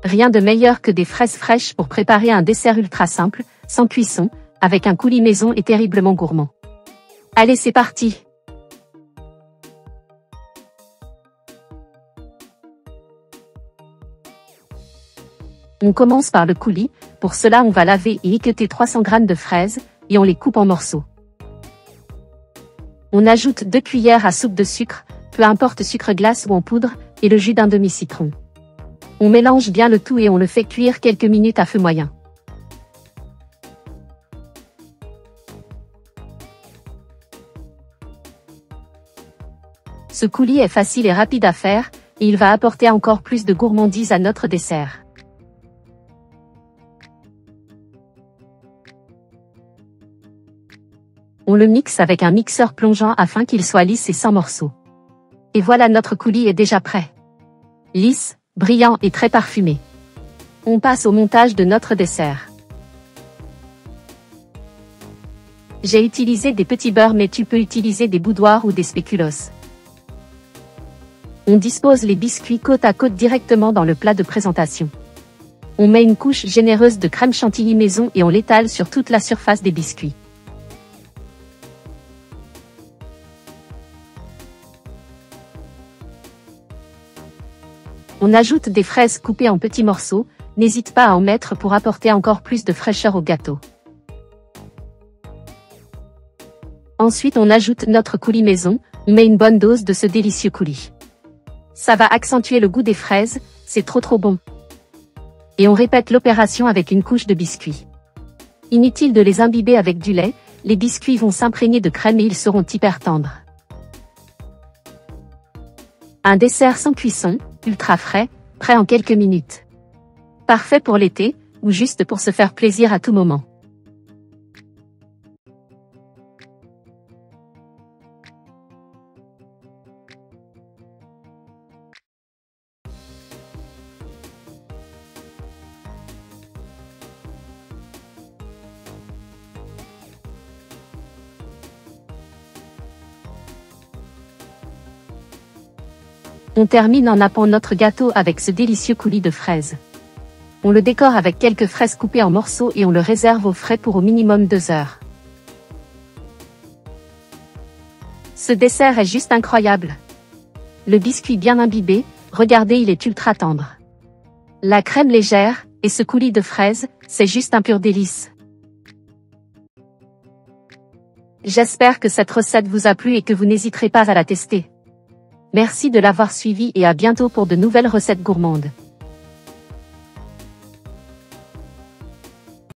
Rien de meilleur que des fraises fraîches pour préparer un dessert ultra simple, sans cuisson, avec un coulis maison et terriblement gourmand. Allez, c'est parti! On commence par le coulis. Pour cela on va laver et équeuter 300 g de fraises, et on les coupe en morceaux. On ajoute 2 cuillères à soupe de sucre, peu importe sucre glace ou en poudre, et le jus d'un demi-citron. On mélange bien le tout et on le fait cuire quelques minutes à feu moyen. Ce coulis est facile et rapide à faire, et il va apporter encore plus de gourmandise à notre dessert. On le mixe avec un mixeur plongeant afin qu'il soit lisse et sans morceaux. Et voilà, notre coulis est déjà prêt. Lisse, brillant et très parfumé. On passe au montage de notre dessert. J'ai utilisé des petits beurres, mais tu peux utiliser des boudoirs ou des spéculoos. On dispose les biscuits côte à côte directement dans le plat de présentation. On met une couche généreuse de crème chantilly maison et on l'étale sur toute la surface des biscuits. On ajoute des fraises coupées en petits morceaux, n'hésite pas à en mettre pour apporter encore plus de fraîcheur au gâteau. Ensuite on ajoute notre coulis maison, on met une bonne dose de ce délicieux coulis. Ça va accentuer le goût des fraises, c'est trop bon. Et on répète l'opération avec une couche de biscuits. Inutile de les imbiber avec du lait, les biscuits vont s'imprégner de crème et ils seront hyper tendres. Un dessert sans cuisson, ultra frais, prêt en quelques minutes. Parfait pour l'été, ou juste pour se faire plaisir à tout moment. On termine en nappant notre gâteau avec ce délicieux coulis de fraises. On le décore avec quelques fraises coupées en morceaux et on le réserve au frais pour au minimum 2 heures. Ce dessert est juste incroyable. Le biscuit bien imbibé, regardez, il est ultra tendre. La crème légère, et ce coulis de fraises, c'est juste un pur délice. J'espère que cette recette vous a plu et que vous n'hésiterez pas à la tester. Merci de l'avoir suivi et à bientôt pour de nouvelles recettes gourmandes.